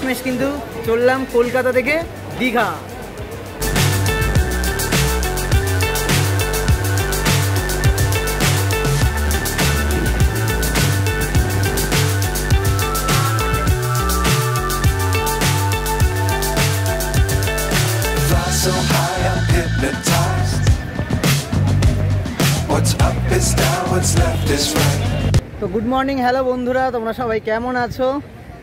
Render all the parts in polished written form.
শেষমেশ কিন্তু চললাম কলকাতা থেকে Digha. So high I'm hypnotized. What's up is down, what's left is right. তো গুড মর্নিং, হ্যালো বন্ধুরা, তোমরা সবাই কেমন আছো?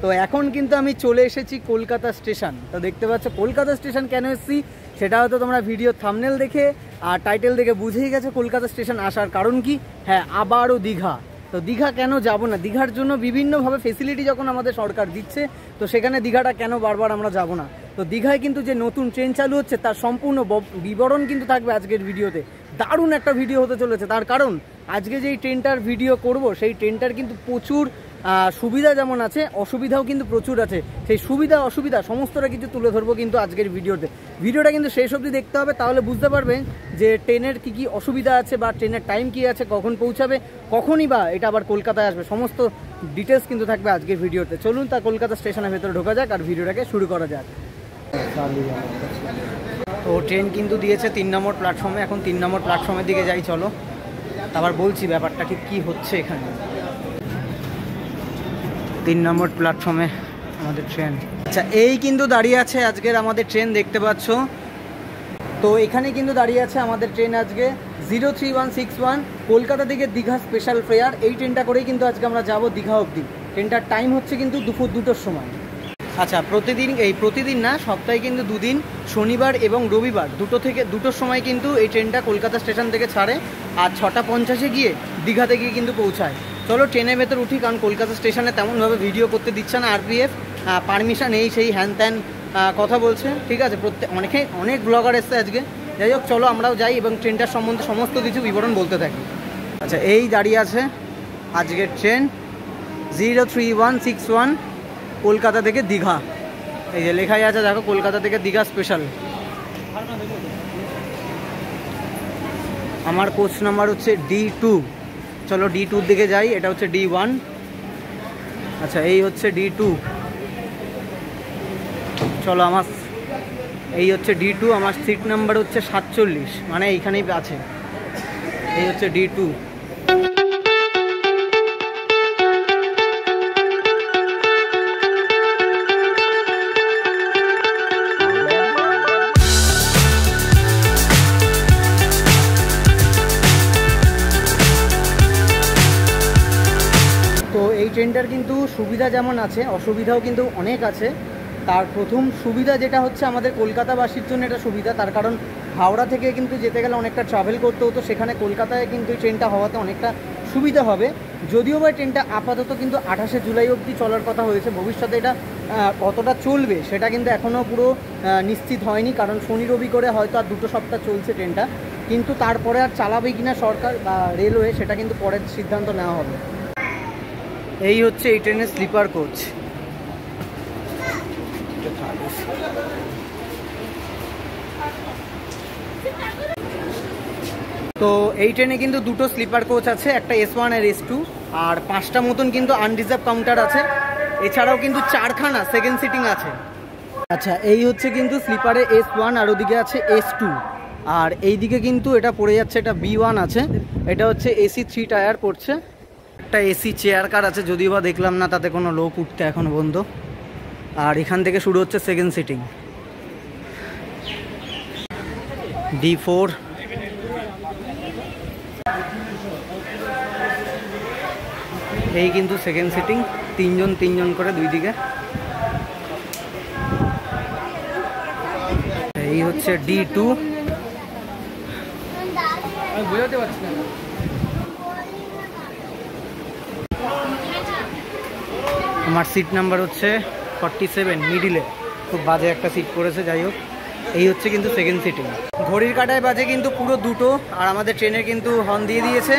তো এখন কিন্তু আমি চলে এসেছি কলকাতা স্টেশন। তো দেখতে পাচ্ছ কলকাতা স্টেশন কেন এসেছি সেটা হয়তো তোমরা ভিডিও থাম্বনেল দেখে আর টাইটেল দেখে বুঝেই গেছো কলকাতা স্টেশন আসার কারণ কি। হ্যাঁ, আবারও দীঘা। তো দীঘা কেন যাব না? দীঘার জন্য বিভিন্নভাবে ফেসিলিটি যখন আমাদের সরকার দিচ্ছে, তো সেখানে দীঘাটা কেন বারবার আমরা যাব না? তো দীঘায় কিন্তু যে নতুন ট্রেন চালু হচ্ছে তার সম্পূর্ণ বিবরণ কিন্তু থাকবে আজকের ভিডিওতে। দারুণ একটা ভিডিও হতে চলেছে, তার কারণ আজকে যেই ট্রেনটার ভিডিও করব সেই ট্রেনটার কিন্তু প্রচুর সুবিধা যেমন আছে, অসুবিধাও কিন্তু প্রচুর আছে। সেই সুবিধা অসুবিধা সমস্তটা কিছু তুলে ধরবো কিন্তু আজকের ভিডিওতে। ভিডিওটা কিন্তু শেষ অবধি দেখতে হবে, তাহলে বুঝতে পারবেন যে ট্রেনের কী কী অসুবিধা আছে বা ট্রেনের টাইম কী আছে, কখন পৌঁছাবে, কখনই বা এটা আবার কলকাতায় আসবে, সমস্ত ডিটেলস কিন্তু থাকবে আজকের ভিডিওতে। চলুন তা কলকাতা স্টেশনের ভেতরে ঢোকা যাক আর ভিডিওটাকে শুরু করা যাক। তো ট্রেন কিন্তু দিয়েছে 3 নম্বর প্ল্যাটফর্মে, এখন 3 নম্বর প্ল্যাটফর্মের দিকে যাই, চলো আবার বলছি ব্যাপারটা ঠিক কী হচ্ছে এখানে। 3 নম্বর প্ল্যাটফর্মে আমাদের ট্রেন। আচ্ছা, এই কিন্তু দাঁড়িয়ে আছে আজকের আমাদের ট্রেন, দেখতে পাচ্ছ। তো এখানে কিন্তু দাঁড়িয়ে আছে আমাদের ট্রেন আজকে 03161 কলকাতা থেকে দীঘা স্পেশাল ফেয়ার। এই ট্রেনটা করেই কিন্তু আজকে আমরা যাব দীঘা অবধি। ট্রেনটার টাইম হচ্ছে কিন্তু দুপুর 2টোর সময়। আচ্ছা, প্রতিদিন না, সপ্তাহে কিন্তু 2 দিন, শনিবার এবং রবিবার 2টো থেকে 2টোর সময় কিন্তু এই ট্রেনটা কলকাতা স্টেশন থেকে ছাড়ে আর 6টা 50-এ গিয়ে দীঘাতে গিয়ে কিন্তু পৌঁছায়। চলো ট্রেনের ভেতর উঠি, কারণ কলকাতা স্টেশনে তেমনভাবে ভিডিও করতে দিচ্ছে না আরপিএফ, পারমিশন এই সেই হ্যান ত্যান কথা বলছে, ঠিক আছে। অনেক ব্লগার এসছে আজকে। যাই হোক, চলো আমরাও যাই এবং ট্রেনটার সম্বন্ধে সমস্ত কিছু বিবরণ বলতে থাকি। আচ্ছা, এই দাঁড়িয়ে আছে আজকের ট্রেন 03161 কলকাতা থেকে দীঘা। এই যে লেখাই আছে দেখো, কলকাতা থেকে দীঘা স্পেশাল। আমার কোচ নাম্বার হচ্ছে D2। চলো D2 দিকে যাই, এটা হচ্ছে D1। আচ্ছা, এই হচ্ছে D2। চলো এই হচ্ছে D2, আমার সিট নাম্বার হচ্ছে 47, মানে এইখানেই আছে। এই হচ্ছে D2। এই ট্রেনটার কিন্তু সুবিধা যেমন আছে, অসুবিধাও কিন্তু অনেক আছে। তার প্রথম সুবিধা যেটা হচ্ছে আমাদের কলকাতাবাসীর জন্য এটা সুবিধা, তার কারণ হাওড়া থেকে কিন্তু যেতে গেলে অনেকটা ট্রাভেল করতে হতো, সেখানে কলকাতায় কিন্তু এই ট্রেনটা হওয়াতে অনেকটা সুবিধা হবে। যদিও বা ট্রেনটা আপাতত কিন্তু 28শে জুলাই অবধি চলার কথা হয়েছে, ভবিষ্যতে এটা কতটা চলবে সেটা কিন্তু এখনও পুরো নিশ্চিত হয়নি, কারণ শনি রবি করে হয়তো আর 2টো সপ্তাহ চলছে ট্রেনটা, কিন্তু তারপরে আর চালাবে কিনা সরকার বা রেলওয়ে সেটা কিন্তু পরের সিদ্ধান্ত নেওয়া হবে। এই হচ্ছে এই ট্রেনের স্লিপার কোচ। তো এই ট্রেনে কিন্তু 2টো স্লিপার কোচ আছে, একটা S1 আর S2, আর 5টা মতন কিন্তু আনরিজার্ভ কাউন্টার আছে। এছাড়াও কিন্তু 4খানা সেকেন্ড সিটিং আছে। আচ্ছা, এই হচ্ছে কিন্তু স্লিপারে S1 আর ওদিকে আছে S2, আর এই দিকে কিন্তু এটা পড়ে যাচ্ছে, এটা B1 আছে, এটা হচ্ছে AC 3 টায়ার পড়ছে। একটা এসি চেয়ার কার আছে, যদিও বা দেখলাম না তাতে কোনো লোক উঠতে এখনো বন্ধ। আর এখান থেকে শুরু হচ্ছে সেকেন্ড সিটিং, D4। এই কিন্তু সেকেন্ড সিটিং, 3জন করে 2 দিকে। এই হচ্ছে D2। আমি বুঝাতে পারছি না। আমার সিট নাম্বার হচ্ছে 47, মিডিলে, খুব বাজে একটা সিট পড়েছে। যাই হোক, এই হচ্ছে কিন্তু সেকেন্ড সিটিং। ঘড়ির কাঁটায় বাজে কিন্তু পুরো 2টো, আর আমাদের ট্রেনের কিন্তু হর্ন দিয়ে দিয়েছে,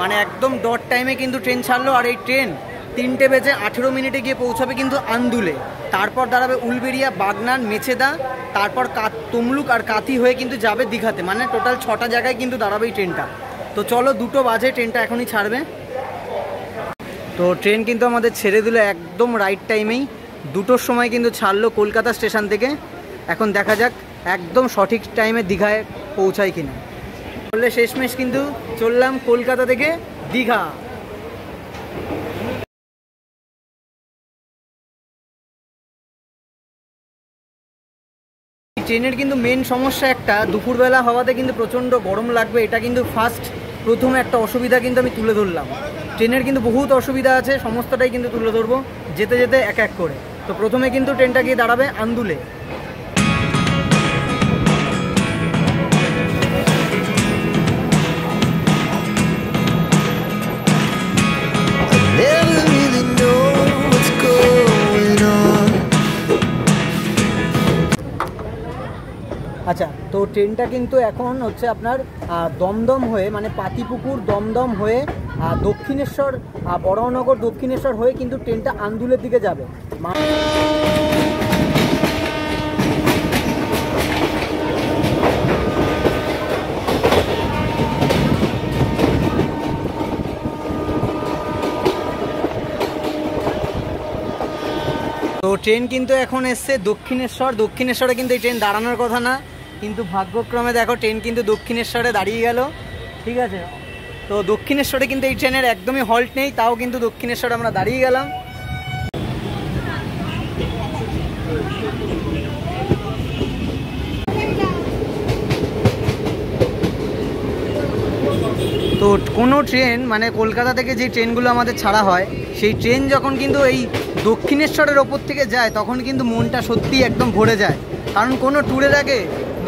মানে একদম ডট টাইমে কিন্তু ট্রেন ছাড়লো। আর এই ট্রেন 3টে বেজে 18 মিনিটে গিয়ে পৌঁছাবে কিন্তু আন্দুলে, তারপর দাঁড়াবে উলবেড়িয়া, বাগনান, মেছেদা, তারপর তমলুক আর কাথি হয়ে কিন্তু যাবে দীঘাতে, মানে টোটাল 6টা জায়গায় কিন্তু দাঁড়াবে এই ট্রেনটা। তো চলো, 2টো বাজে, ট্রেনটা এখনই ছাড়বে। তো ট্রেন কিন্তু আমাদের ছেড়ে দিল একদম রাইট টাইমেই, 2টোর সময় কিন্তু ছাড়লো কলকাতা স্টেশন থেকে। এখন দেখা যাক একদম সঠিক টাইমে দীঘায় পৌঁছায় কিনা। বললে শেষমেশ কিন্তু চললাম কলকাতা থেকে দীঘা। ট্রেনের কিন্তু মেন সমস্যা একটা, দুপুরবেলা হওয়াতে কিন্তু প্রচণ্ড গরম লাগবে, এটা কিন্তু প্রথমে একটা অসুবিধা কিন্তু আমি তুলে ধরলাম। ট্রেনের কিন্তু বহুত অসুবিধা আছে, সমস্তটাই কিন্তু তুলে ধরবো যেতে যেতে এক এক করে। তো প্রথমে কিন্তু ট্রেনটা গিয়ে দাঁড়াবে আন্দুলে। আচ্ছা, তো ট্রেনটা কিন্তু এখন হচ্ছে আপনার দমদম হয়ে, মানে পাতিপুকুর দমদম হয়ে দক্ষিণেশ্বর, বড়নগর দক্ষিণেশ্বর হয়ে কিন্তু ট্রেনটা আন্দুলের দিকে যাবে। তো ট্রেন কিন্তু এখন এসছে দক্ষিণেশ্বরে কিন্তু এই ট্রেন দাঁড়ানোর কথা না, কিন্তু ভাগ্যক্রমে দেখো ট্রেন কিন্তু দক্ষিণেশ্বরে দাঁড়িয়ে গেল। ঠিক আছে, তো দক্ষিণেশ্বরে কিন্তু এই ট্রেনের একদমই হল্ট নেই, তাও কিন্তু দক্ষিণেশ্বরে আমরা দাঁড়িয়ে গেলাম। তো কোনো ট্রেন, মানে কলকাতা থেকে যে ট্রেনগুলো আমাদের ছাড়া হয়, সেই ট্রেন যখন কিন্তু এই দক্ষিণেশ্বরের ওপর থেকে যায় তখন কিন্তু মনটা সত্যিই একদম ভরে যায়। কারণ কোনো ট্যুরের আগে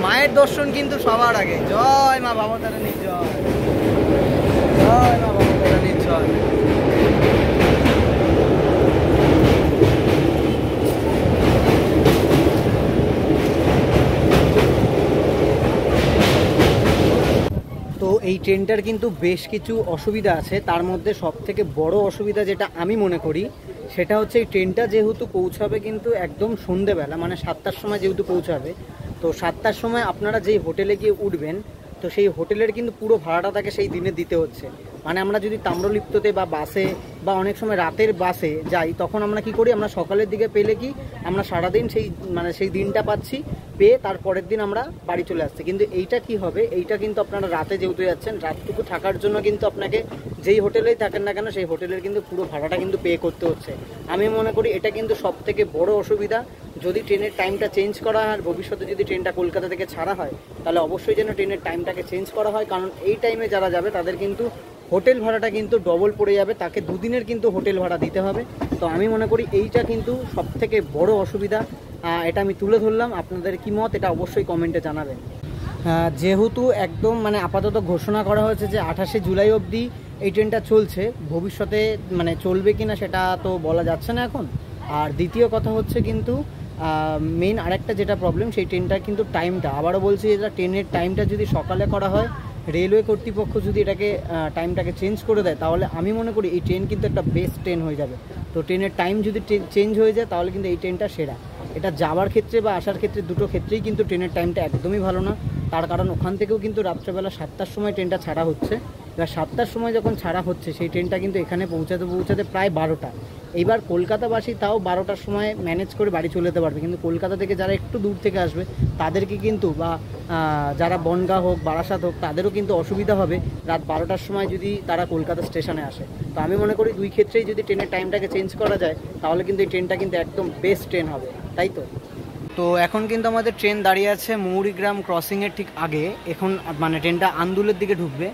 মায়ের দর্শন কিন্তু সবার আগে। জয় মা ভবতারিণীর জয়, জয় মা ভবতারিণীর জয়। তো এই ট্রেনটার কিন্তু বেশ কিছু অসুবিধা আছে, তার মধ্যে সবথেকে বড় অসুবিধা যেটা আমি মনে করি সেটা হচ্ছে এই ট্রেনটা যেহেতু পৌঁছাবে কিন্তু একদম সন্ধেবেলা, মানে 7টার সময় যেহেতু পৌঁছাবে, তো 7টার সময় আপনারা যেই হোটেলে গিয়ে উঠবেন, তো সেই হোটেলের কিন্তু পুরো ভাড়াটা তাকে সেই দিনে দিতে হচ্ছে। মানে আমরা যদি তাম্রলিপ্ততে বা বাসে বা অনেক সময় রাতের বাসে যাই, তখন আমরা কি করি, আমরা সকালের দিকে পেলে কি আমরা সারাদিন সেই দিনটা পাচ্ছি, পেয়ে তারপরের দিন আমরা বাড়ি চলে আসছি। কিন্তু এইটা কি হবে, এইটা কিন্তু আপনারা রাতে যেহেতু যাচ্ছেন, রাতটুকু থাকার জন্য কিন্তু আপনাকে যেই হোটেলেই থাকেন না কেন সেই হোটেলের কিন্তু পুরো ভাড়াটা কিন্তু পে করতে হচ্ছে। আমি মনে করি এটা কিন্তু সব থেকে বড় অসুবিধা। যদি ট্রেনের টাইমটা চেঞ্জ করা হয়, আর ভবিষ্যতে যদি ট্রেনটা কলকাতা থেকে ছাড়া হয়, তাহলে অবশ্যই যেন ট্রেনের টাইমটাকে চেঞ্জ করা হয়। কারণ এই টাইমে যারা যাবে তাদের কিন্তু হোটেল ভাড়াটা কিন্তু ডবল পড়ে যাবে, তাকে দুদিনের কিন্তু হোটেল ভাড়া দিতে হবে। তো আমি মনে করি এইটা কিন্তু সব থেকে বড় অসুবিধা। এটা আমি তুলে ধরলাম, আপনাদের কি মত এটা অবশ্যই কমেন্টে জানাবেন। যেহেতু একদম মানে আপাতত ঘোষণা করা হয়েছে যে 28শে জুলাই অবধি এই ট্রেনটা চলছে, ভবিষ্যতে মানে চলবে কিনা সেটা তো বলা যাচ্ছে না এখন। আর দ্বিতীয় কথা হচ্ছে কিন্তু মেইন আরেকটা যেটা প্রবলেম, সেই ট্রেনটার কিন্তু টাইমটা, আবারও বলছি, এটা ট্রেনের টাইমটা যদি সকালে করা হয়, রেলওয়ে কর্তৃপক্ষ যদি এটাকে টাইমটাকে চেঞ্জ করে দেয়, তাহলে আমি মনে করি এই ট্রেন কিন্তু একটা বেস্ট ট্রেন হয়ে যাবে। তো ট্রেনের টাইম যদি চেঞ্জ হয়ে যায় তাহলে কিন্তু এই ট্রেনটা সেরা। এটা যাওয়ার ক্ষেত্রে বা আসার ক্ষেত্রে দুটো ক্ষেত্রেই কিন্তু ট্রেনের টাইমটা একদমই ভালো না। তার কারণ ওখান থেকেও কিন্তু রাত্রেবেলা 7টার সময় ট্রেনটা ছাড়া হচ্ছে। এবার 7টার সময় যখন ছাড়া হচ্ছে, সেই ট্রেনটা কিন্তু এখানে পৌঁছাতে প্রায় 12টা। এইবার কলকাতাবাসী তাও 12টার সময় ম্যানেজ করে বাড়ি চলে যেতে পারবে, কিন্তু কলকাতা থেকে যারা একটু দূর থেকে আসবে তাদেরকে কিন্তু, বা যারা বনগাঁ হোক বারাসাত হোক, তাদেরও কিন্তু অসুবিধা হবে রাত 12টার সময় যদি তারা কলকাতা স্টেশনে আসে। তো আমি মনে করি দুই ক্ষেত্রেই যদি ট্রেনের টাইমটাকে চেঞ্জ করা যায়, তাহলে কিন্তু এই ট্রেনটা কিন্তু একদম বেস্ট ট্রেন হবে, তাই তো। তো এখন কিন্তু আমাদের ট্রেন দাঁড়িয়ে আছে মৌরিগ্রাম ক্রসিংয়ের ঠিক আগে। এখন মানে ট্রেনটা আন্দুলের দিকে ঢুকবে।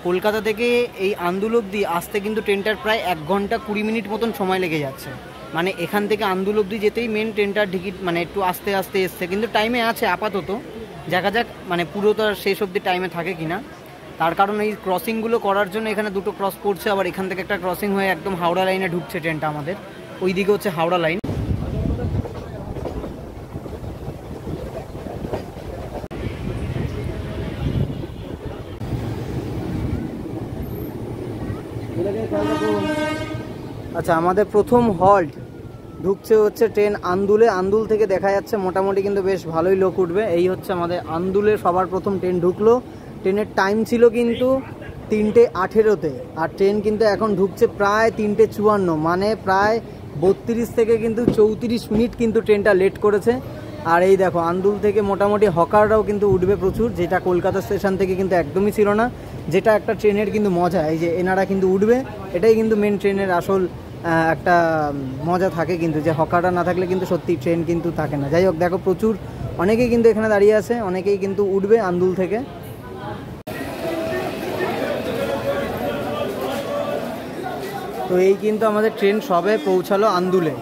কলকাতা থেকে এই আন্দুল অবধি আসতে কিন্তু ট্রেনটার প্রায় 1 ঘন্টা 20 মিনিট মতন সময় লেগে যাচ্ছে। মানে এখান থেকে আন্দুল অবধি যেতেই মেন ট্রেনটার টিকিট মানে একটু আস্তে আস্তে এসছে, কিন্তু টাইমে আছে আপাতত। দেখা যাক মানে পুরো তো শেষ অবধি টাইমে থাকে কিনা। তার কারণ এই ক্রসিংগুলো করার জন্য এখানে দুটো ক্রস পড়ছে, আবার এখান থেকে একটা ক্রসিং হয়ে একদম হাওড়া লাইনে ঢুকছে ট্রেনটা আমাদের। ওই দিকে হচ্ছে হাওড়া লাইন। আচ্ছা, আমাদের প্রথম হল্ট ঢুকছে হচ্ছে ট্রেন আন্দুলে। আন্দুল থেকে দেখা যাচ্ছে মোটামুটি কিন্তু বেশ ভালোই লোক উঠবে। এই হচ্ছে আমাদের আন্দুলে সবার প্রথম ট্রেন ঢুকলো। ট্রেনের টাইম ছিল কিন্তু 3:18-তে, আর ট্রেন কিন্তু এখন ঢুকছে প্রায় 3:54, মানে প্রায় 32 থেকে কিন্তু 34 মিনিট কিন্তু ট্রেনটা লেট করেছে। আর এই দেখো আন্দুল থেকে মোটামুটি হকাররাও কিন্তু উঠবে প্রচুর, যেটা কলকাতা স্টেশন থেকে কিন্তু একদমই ছিল না, যেটা একটা ট্রেনের কিন্তু মজা। এই যে এনারা কিন্তু উঠবে, এটাই কিন্তু মেন ট্রেনের আসল একটা মজা থাকে কিন্তু, যে হকাররা না থাকলে কিন্তু সত্যি ট্রেন কিন্তু থাকে না। যাই হোক দেখো প্রচুর অনেকেই কিন্তু এখানে দাঁড়িয়ে আছে, অনেকেই কিন্তু উঠবে আন্দুল থেকে। তো এই কিন্তু আমাদের ট্রেন সবে পৌঁছালো আন্দুলে।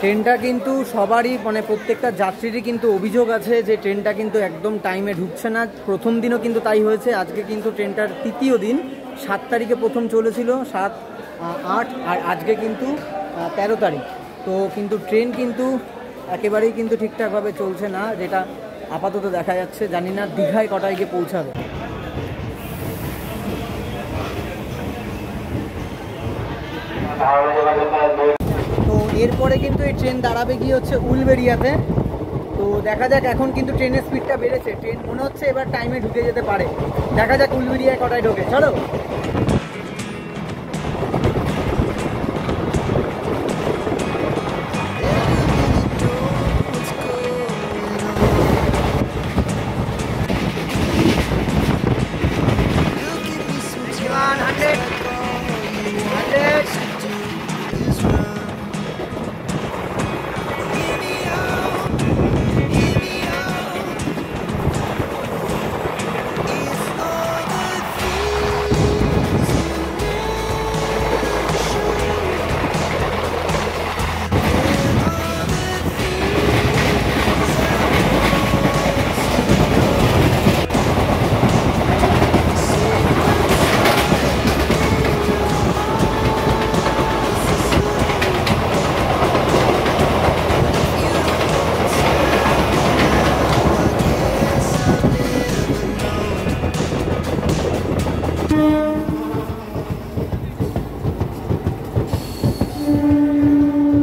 ট্রেনটা কিন্তু সবারই মানে প্রত্যেকটা যাত্রীরই কিন্তু অভিযোগ আছে যে ট্রেনটা কিন্তু একদম টাইমে ঢুকছে না। প্রথম দিনও কিন্তু তাই হয়েছে, আজকে কিন্তু ট্রেনটার তৃতীয় দিন। 7 তারিখে প্রথম চলেছিল, 7, 8 আর আজকে কিন্তু 13 তারিখ। তো কিন্তু ট্রেন কিন্তু একেবারেই কিন্তু ঠিকঠাকভাবে চলছে না, যেটা আপাতত দেখা যাচ্ছে। জানি না দীঘায় কটায় গিয়ে পৌঁছাবে। তো এরপরে কিন্তু এই ট্রেন দাঁড়াবে গিয়ে হচ্ছে উলবেড়িয়াতে। তো দেখা যাক, এখন কিন্তু ট্রেনের স্পিডটা বেড়েছে, ট্রেন মনে হচ্ছে এবার টাইমে ঢুকে যেতে পারে। দেখা যাক উলবেড়িয়ায় কটায় ঢোকে, চলো।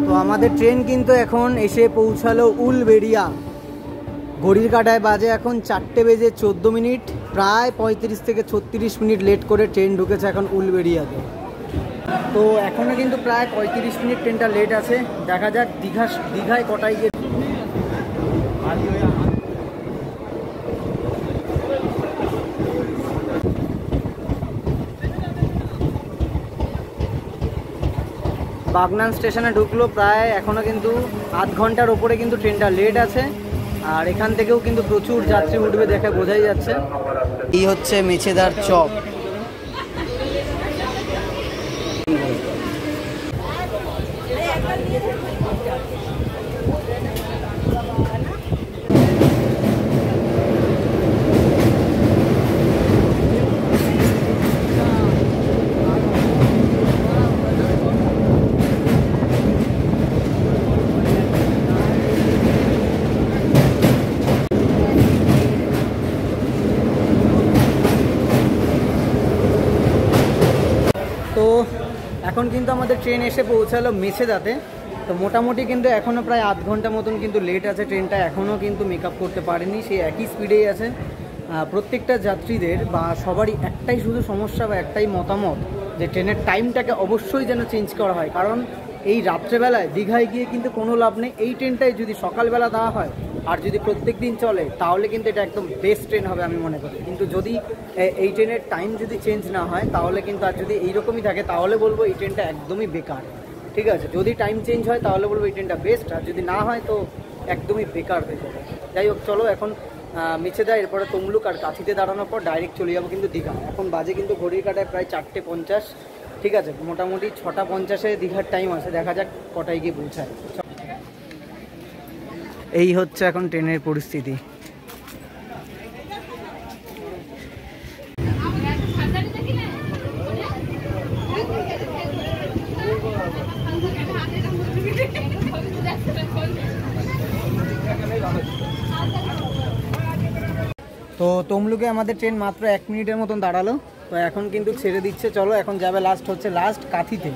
তো আমাদের ট্রেন কিন্তু এখন এসে পৌঁছালো উলবেড়িয়া। ঘড়ির কাঁটায় বাজে এখন 4:14, প্রায় 35 থেকে 36 মিনিট লেট করে ট্রেন ঢুকেছে এখন উলবেড়িয়াতে। তো এখনও কিন্তু প্রায় 35 মিনিট ট্রেনটা লেট আছে। দেখা যাক দীঘায় কটায় গিয়ে। বাগনান স্টেশনে ঢুকলো, প্রায় এখনও কিন্তু আধ ঘন্টার ওপরে কিন্তু ট্রেনটা লেট আছে। আর এখান থেকেও কিন্তু প্রচুর যাত্রী উঠবে দেখে বোঝাই যাচ্ছে। এই হচ্ছে মেছেদার চপ। তো এখন কিন্তু আমাদের ট্রেন এসে পৌঁছালো মেছেদাতে। তো মোটামুটি কিন্তু এখনও প্রায় আধ ঘন্টা মতন কিন্তু লেট আছে, ট্রেনটা এখনও কিন্তু মেকআপ করতে পারেনি, সেই একই স্পিডেই আছে। প্রত্যেকটা যাত্রীদের বা সবারই একটাই শুধু সমস্যা বা একটাই মতামত যে ট্রেনের টাইমটাকে অবশ্যই যেন চেঞ্জ করা হয়। কারণ এই রাত্রেবেলায় দীঘায় গিয়ে কিন্তু কোনো লাভ নেই। এই ট্রেনটাই যদি সকালবেলা দেওয়া হয় আর যদি প্রত্যেক দিন চলে তাহলে কিন্তু এটা একদম বেস্ট ট্রেন হবে আমি মনে করি। কিন্তু যদি এই ট্রেনের টাইম যদি চেঞ্জ না হয় তাহলে কিন্তু, আর যদি এইরকমই থাকে তাহলে বলবো এই ট্রেনটা একদমই বেকার। ঠিক আছে, যদি টাইম চেঞ্জ হয় তাহলে বলবো এই ট্রেনটা বেস্ট, আর যদি না হয় তো একদমই বেকার হয়ে যাবে। যাই হোক চলো, এখন মেছেদা, এরপরে তমলুক আর কাঁথিতে দাঁড়ানোর পর ডাইরেক্ট চলে যাবো কিন্তু দীঘা। এখন বাজে কিন্তু ঘড়ির কাঁটায় প্রায় 4:50। ঠিক আছে, মোটামুটি 6:50-এ দীঘার টাইম আছে, দেখা যাক কটায় গিয়ে পৌঁছায়। এই হচ্ছে এখন ট্রেনের পরিস্থিতি। তো তমলুকে আমাদের ট্রেন মাত্র 1 মিনিটের মতন দাঁড়ালো। তো এখন কিন্তু ছেড়ে দিচ্ছে, চলো এখন যাবে লাস্ট কাঁথিতে।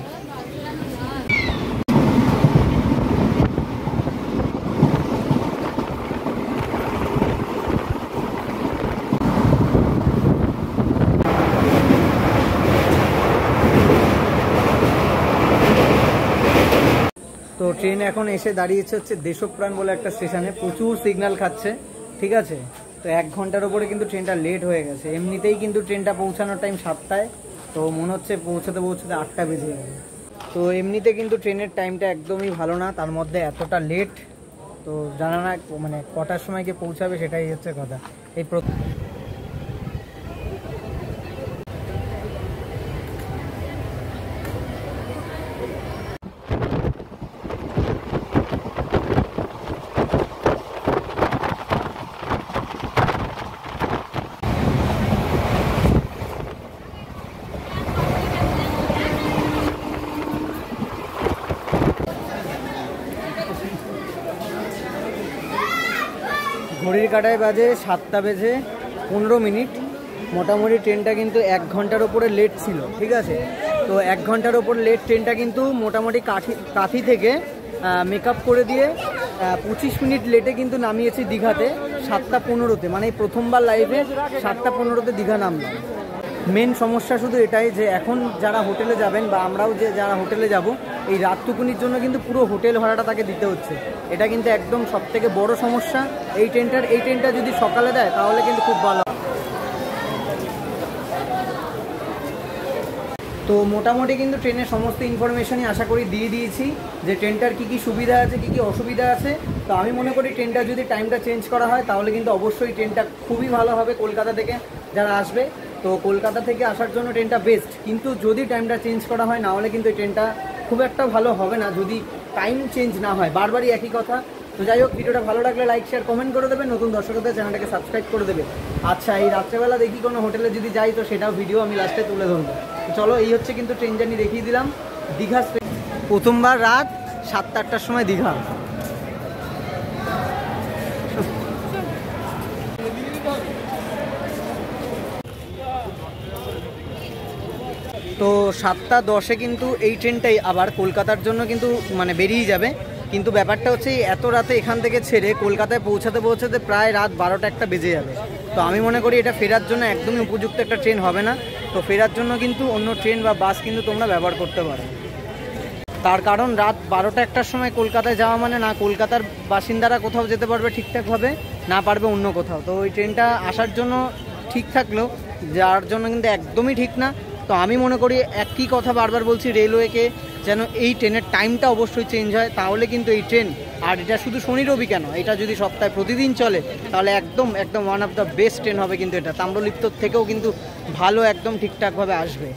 তো ট্রেন এখন এসে দাঁড়িয়েছে হচ্ছে দেশপ্রাণ বলে একটা স্টেশনে, প্রচুর সিগন্যাল খাচ্ছে, ঠিক আছে। তো 1 ঘন্টার ওপরে কিন্তু ট্রেনটা লেট হয়ে গেছে। এমনিতেই কিন্তু ট্রেনটা পৌঁছানোর টাইম 7টায়, তো মনে হচ্ছে পৌঁছাতে 8টা বেজে যাবে। তো এমনিতে কিন্তু ট্রেনের টাইমটা একদমই ভালো না, তার মধ্যে এতটা লেট, তো জানা না মানে কটার সময় গিয়ে পৌঁছাবে সেটাই হচ্ছে কথা। এই ঘড়ির কাঁটায় বাজে 7টা বেজে 15 মিনিট। মোটামুটি ট্রেনটা কিন্তু 1 ঘন্টার ওপরে লেট ছিল, ঠিক আছে। তো 1 ঘন্টার ওপর লেট ট্রেনটা কিন্তু মোটামুটি কাঁথি থেকে মেকআপ করে দিয়ে 25 মিনিট লেটে কিন্তু নামিয়েছি দীঘাতে 7টা 15-তে, মানে প্রথমবার লাইভে 7টা 15-তে দীঘা নামলাম। মেন সমস্যা শুধু এটাই যে এখন যারা হোটেলে যাবেন বা আমরাও যে যারা হোটেলে যাব, এই রাতটুকুনির জন্য কিন্তু পুরো হোটেল ভাড়াটা তাকে দিতে হচ্ছে। এটা কিন্তু একদম সবথেকে বড় সমস্যা এই ট্রেনটা যদি সকালে দেয় তাহলে কিন্তু খুব ভালো। তো মোটামুটি কিন্তু ট্রেনের সমস্ত ইনফরমেশনই আশা করি দিয়ে দিয়েছি, যে ট্রেনটার কী কী সুবিধা আছে, কী কী অসুবিধা আছে। তো আমি মনে করি ট্রেনটা যদি টাইমটা চেঞ্জ করা হয় তাহলে কিন্তু অবশ্যই ট্রেনটা খুবই ভালো হবে কলকাতা থেকে যারা আসবে। তো কলকাতা থেকে আসার জন্য ট্রেনটা বেস্ট, কিন্তু যদি টাইমটা চেঞ্জ করা হয় না হলে কিন্তু এই ট্রেনটা খুব একটা ভালো হবে না যদি টাইম চেঞ্জ না হয়, বারবারই একই কথা। তো যাই হোক, ভিডিওটা ভালো লাগলে লাইক শেয়ার কমেন্ট করে দেবে, নতুন দর্শকদের চ্যানেলটাকে সাবস্ক্রাইব করে দেবে। আচ্ছা, এই রাত্রেবেলা দেখি কোনো হোটেলে যদি যাই তো সেটাও ভিডিও আমি লাস্টে তুলে ধরবো। চলো, এই হচ্ছে কিন্তু ট্রেন জার্নি দেখিয়ে দিলাম দীঘা। প্রথমবার রাত 7টা-8টার সময় দীঘা। তো 7টা 10-এ কিন্তু এই ট্রেনটাই আবার কলকাতার জন্য কিন্তু মানে বেরিয়ে যাবে। কিন্তু ব্যাপারটা হচ্ছে এত রাতে এখান থেকে ছেড়ে কলকাতায় পৌঁছাতে প্রায় রাত 12টা-1টা বেজে যাবে। তো আমি মনে করি এটা ফেরার জন্য একদমই উপযুক্ত একটা ট্রেন হবে না। তো ফেরার জন্য কিন্তু অন্য ট্রেন বা বাস কিন্তু তোমরা ব্যবহার করতে পারো। তার কারণ রাত 12টা-1টার সময় কলকাতায় যাওয়া মানে না কলকাতার বাসিন্দারা কোথাও যেতে পারবে ঠিকঠাকভাবে, না পারবে অন্য কোথাও। তো ওই ট্রেনটা আসার জন্য ঠিক থাকলেও যার জন্য কিন্তু একদমই ঠিক না। তো আমি মনে করি একই কথা বারবার বলছি, রেলওয়েকে যেন এই ট্রেনের টাইমটা অবশ্যই চেঞ্জ হয়, তাহলে কিন্তু এই ট্রেন, আর এটা শুধু শনি রবি কেন, এটা যদি সপ্তাহে প্রতিদিন চলে তাহলে একদম one of the best train হবে। কিন্তু এটা তাম্রলিপ্তর থেকেও কিন্তু ভালো একদম ঠিকঠাকভাবে আসবে।